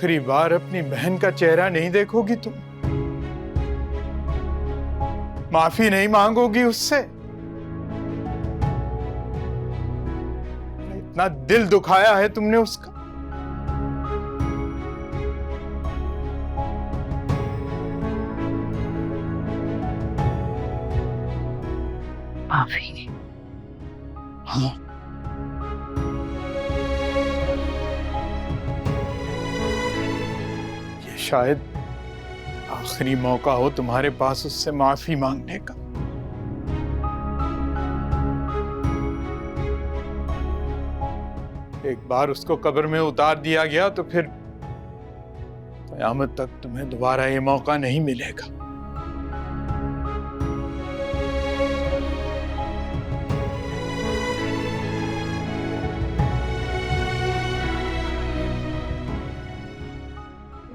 आखिरी बार अपनी बहन का चेहरा नहीं देखोगी तुम? माफी नहीं मांगोगी उससे? इतना दिल दुखाया है तुमने उसका। माफी? हाँ, ये शायद आखिरी मौका हो तुम्हारे पास उससे माफी मांगने का। एक बार उसको कब्र में उतार दिया गया तो फिर क़यामत तक तुम्हें दोबारा ये मौका नहीं मिलेगा।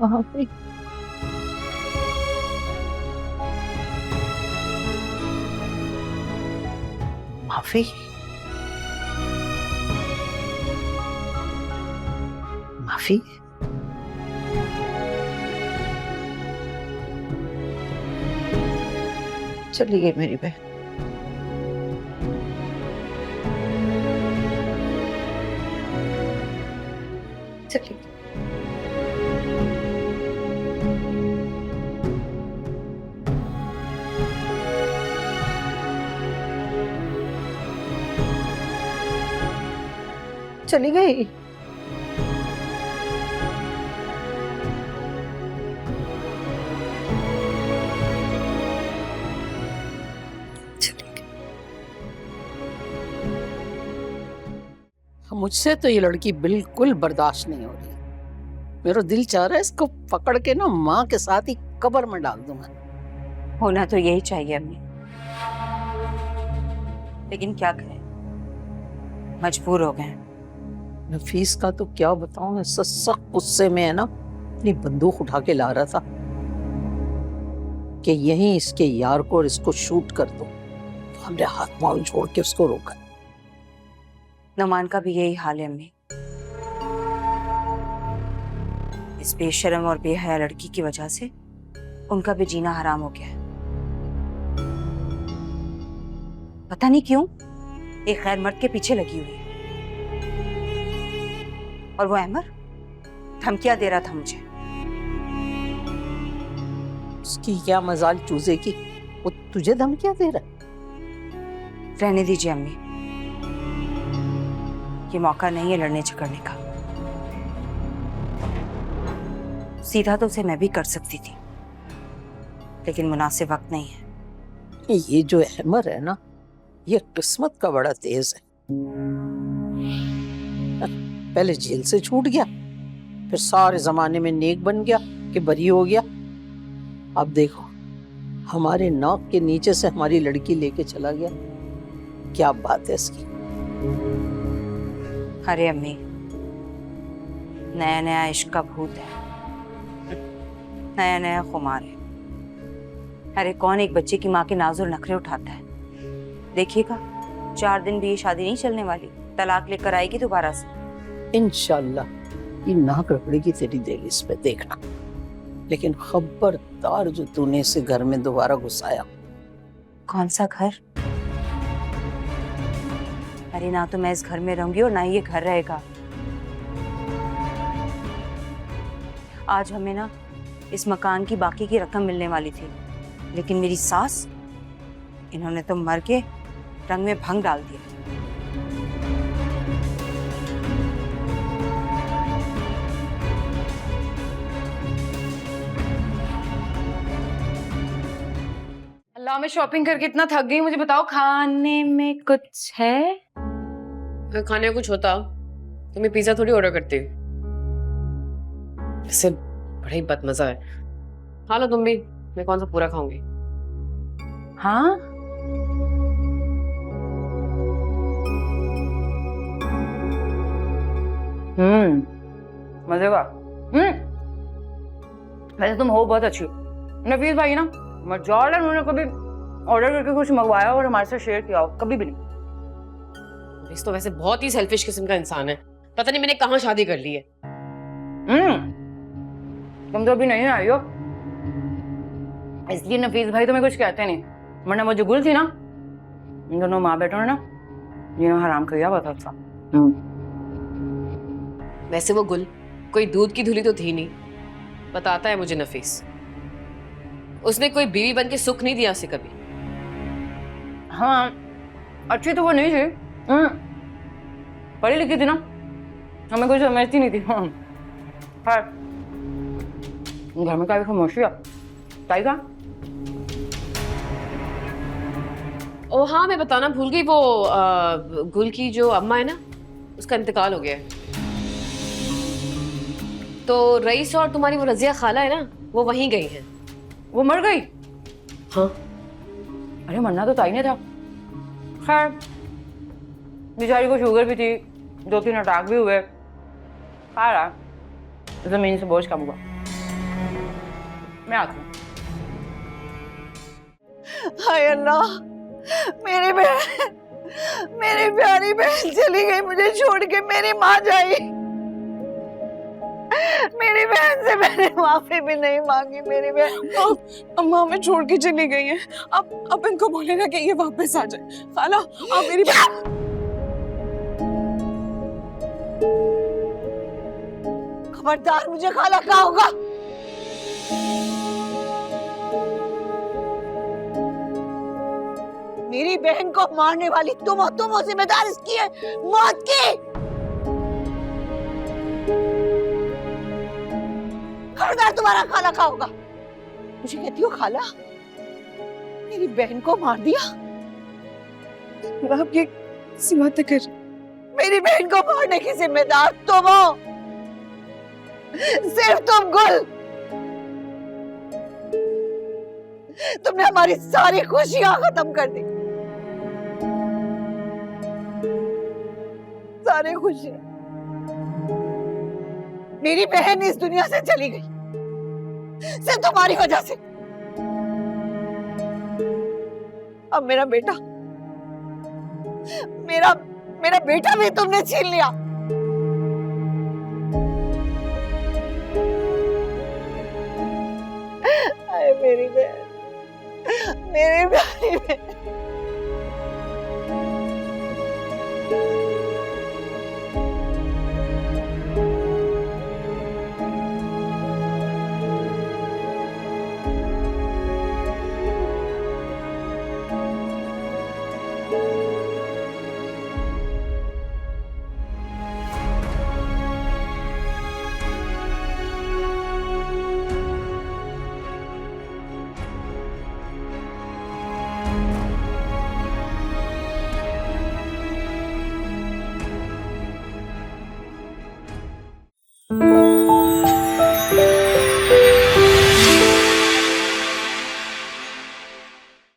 माफी? माफी? माफी? चली गई मेरी बहन। चली गई। चली गई। मुझसे तो ये लड़की बिल्कुल बर्दाश्त नहीं हो रही। मेरा दिल चाह रहा है इसको पकड़ के ना माँ के साथ ही कब्र में डाल दूं मैं। होना तो यही चाहिए अम्मी, लेकिन क्या करें, मजबूर हो गए। नफीस का तो क्या बताऊं, सख्त गुस्से में है ना, अपनी बंदूक उठा के ला रहा था कि यहीं इसके यार को और इसको शूट कर दो। तो हमने हाथ पांव छोड़ के उसको रोका। नमान का भी यही हाल है अम्मी। इस बेशर्म और बेहया लड़की की वजह से उनका भी जीना हराम हो गया है। पता नहीं क्यों एक गैर मर्द के पीछे लगी हुई है। और वो अहमर धमकियां दे रहा था मुझे। उसकी क्या मजाल चूजे की, वो तुझे धमकियां दे रहा है? रहने दीजिए अम्मी, ये मौका नहीं है लड़ने झगड़ने का। सीधा तो उसे मैं भी कर सकती थी, लेकिन मुनासिब वक्त नहीं है। ये जो अहमर है ना, ये किस्मत का बड़ा तेज है। पहले जेल से छूट गया, फिर सारे जमाने में नेक बन गया कि बरी हो गया। अब देखो हमारे नाक के नीचे से हमारी लड़की लेके चला गया। क्या बात है इसकी। अरे अम्मी, नया नया इश्क का भूत है, नया नया खुमार है। अरे कौन एक बच्चे की माँ के नाजुर नखरे उठाता है। देखिएगा 4 दिन भी ये शादी नहीं चलने वाली, तलाक लेकर आएगी दोबारा से। इंशाल्लाह ये नाक रगड़ेगी तेरी दहलीज पे, देखना। लेकिन खबरदार जो तूने इसे घर में दोबारा घुसाया। कौन सा घर? अरे ना तो मैं इस घर में रहूंगी और ना ही ये घर रहेगा। आज हमें ना इस मकान की बाकी की रकम मिलने वाली थी, लेकिन मेरी सास, इन्होंने तो मर के रंग में भंग डाल दिया। अल्लाह, मैं शॉपिंग करके इतना थक गई, मुझे बताओ खाने में कुछ है? अगर खाने को कुछ होता तो मैं पिज्जा थोड़ी ऑर्डर करती। इससे बड़ा ही बदमजा है। खा लो तुम भी, मैं कौन सा पूरा खाऊंगी। हाँ, मजे का। वैसे तुम हो बहुत अच्छी। नफीस भाई ना मजाल है, उन्होंने कभी ऑर्डर करके कुछ मंगवाया और हमारे साथ शेयर किया हो? कभी भी नहीं। इस तो वैसे बहुत ही सेल्फिश किस्म का इंसान है। पता नहीं मैंने कहाँ शादी कर ली है। तुम तो अभी नहीं आई हो, इसलिए नफीस भाई तुम्हें कुछ कहते नहीं, वरना वो जो गुल थी ना, इन दोनों माँ बेटों ने ना जिन्होंने हराम किया हुआ था उसका। वैसे वो गुल कोई दूध की धुली तो थी नहीं, बताता है मुझे नफीस। उसने कोई बीवी बन के सुख नहीं दिया उसे कभी। हाँ, अच्छी तो वो नहीं थी, पढ़ी लिखी थी ना, हमें कुछ समझती नहीं थी। हाँ, घर में काफी खामोशी है। ताई का? ओ हाँ, मैं बताना भूल गई, वो गुल की जो अम्मा है ना, उसका इंतकाल हो गया है। तो रईस और तुम्हारी वो रजिया खाला है ना, वो वहीं गई हैं। वो मर गई? हाँ। अरे मरना तो ताई ने था। खैर, बेचारी को शुगर भी थी, 2-3 अटैक भी हुए। खैर, जमीन से बोझ कम हुआ। मैं आती हूँ। हाय अल्लाह, मेरी बहन, मेरी प्यारी बहन चली गई मुझे छोड़ के। मेरी माँ जाई, मेरी बहन से मैंने माफी भी नहीं मांगी। मेरी बहन अम्मा हमें छोड़ के चली गई है। अब इनको बोले ना कि ये वापस आ जाए। खाला, आप मेरी खबरदार, मुझे खाला कहा होगा। मेरी बहन को मारने वाली तुम हो, तुम हो जिम्मेदार इसकी है मौत की। खबरदार, तुम्हारा खाला कहा होगा। मुझे कहती हो खाला, मेरी बहन को मार दिया। आप ये कैसी बातें कर रही? मेरी बहन को मारने की जिम्मेदार तुम हो, सिर्फ तुम गुल। तुमने हमारी सारी खुशियां खत्म कर दी, सारी खुशियां। मेरी बहन इस दुनिया से चली गई सिर्फ तुम्हारी वजह से। अब मेरा बेटा, मेरा बेटा भी तुमने छीन लिया। अरे मेरी बहन, मेरी प्यारी बहन।